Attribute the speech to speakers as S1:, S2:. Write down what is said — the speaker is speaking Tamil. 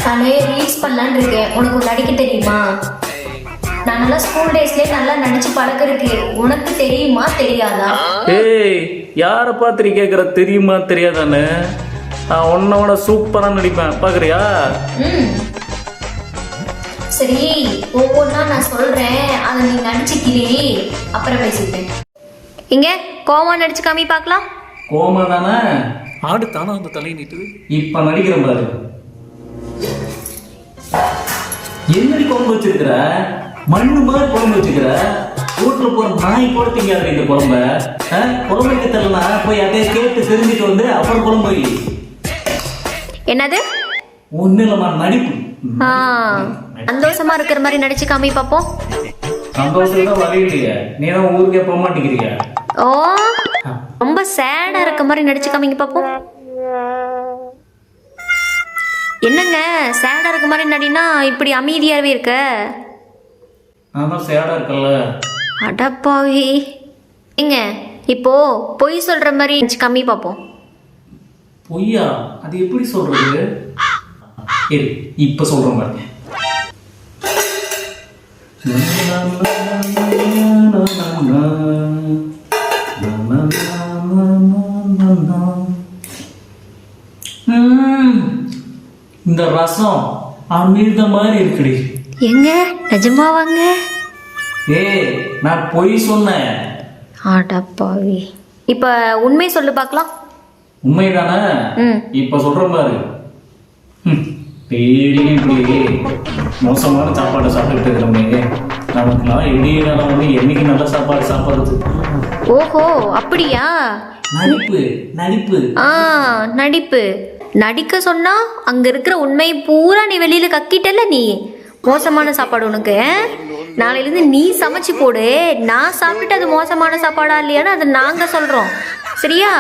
S1: நானே ரீல்ஸ் பண்ணலான்னு இருக்கேன். உனக்கு நடிக்க தெரியுமா? நான் நல்லா ஸ்கூல் டேஸ்லயே நல்லா நடிச்சு பழக்கம் இருக்கு. உனக்கு தெரியுமா தெரியாதா?
S2: ஏய், யாரை பார்த்து நீ கேட்குற தெரியுமா தெரியாதான்னு? நான் உன்னோட சூப்பரா நடிப்பேன், பாக்குறியா?
S1: சரி, ஒவ்வொன்றா நான் சொல்றேன், அதை நீ நடிச்சுக்கிறீ, அப்புறம் பேசிட்டேன். இங்க கோவம் நடிச்சு காமி பார்க்கலாம்.
S2: கோமா தானே?
S3: ஆடு தானே அந்த தலையை நீட்டுது.
S2: இப்ப நடிக்கிறேன் பாரு. என்னடி குழம்பு வச்சிருக்கிற? மண்ணு மாதிரி குழம்பு வச்சுக்கிற. வீட்டுல போற நாய் கூட திங்காத இந்த குழம்ப. குழம்பு வைக்க தெரியலனா போய் அதே கேட்டு தெரிஞ்சுட்டு வந்து அப்புறம் குழம்பு வை.
S1: என்னது?
S2: ஒண்ணு இல்லம்மா, நடிப்பு.
S1: சந்தோஷமா இருக்கிற மாதிரி நடிச்சு காமி பாப்போம்.
S2: சந்தோஷம் தான் வழி இல்லையே, நீ தான் ஊருக்கே போக மாட்டேங்கிறீங்க.
S1: ஓ, ரொம்ப சேடா இருக்க மாதிரி நடிச்சு காமிங்க பாப்போம். என்னங்க சேடா இருக்க மாதிரி நடினா இப்படி அமைதியாவே இருக்க?
S2: நான் தான் சேடா இருக்கல.
S1: அடப்பாவி. ஏங்க இப்போ பொய் சொல்ற மாதிரி நடிச்சு காமி பாப்போம்.
S2: பொய்யா? அது எப்படி சொல்றது? சரி, இப்ப சொல்றேன் பாருங்க. இந்த ரசம் அமிர்த மாதிரி இருக்குடி.
S1: எங்க நிஜமாவாங்க?
S2: ஏய், நான் பொய் சொன்னேன்.
S1: அடப்பாவி. இப்ப உண்மை சொல்லு பார்க்கலாம்.
S2: உண்மைதானே? இப்ப சொல்றேன் பாரு. டெய்லியும் இப்படி மோசமான சாப்பாடு சாப்பிட்டு இருக்கிறோமே, நமக்குலாம் இடையில வந்து என்னைக்கு நல்ல சாப்பாடு சாப்பிடுறது?
S1: ஓஹோ, அப்படியா?
S2: நடிப்பு நடிப்பு.
S1: நடிப்பு. நடிக்க சொன்னா அங்க இருக்கிற உண்மை பூரா நீ வெளியில கக்கிட்டல. நீ மோசமான சாப்பாடு உனக்கு. நாளையிலேருந்து நீ சமைச்சு போடு. நான் சாப்பிட்டுட்டு அது மோசமான சாப்பாடா இல்லையான்னு அதை நாங்க சொல்றோம். சரியா?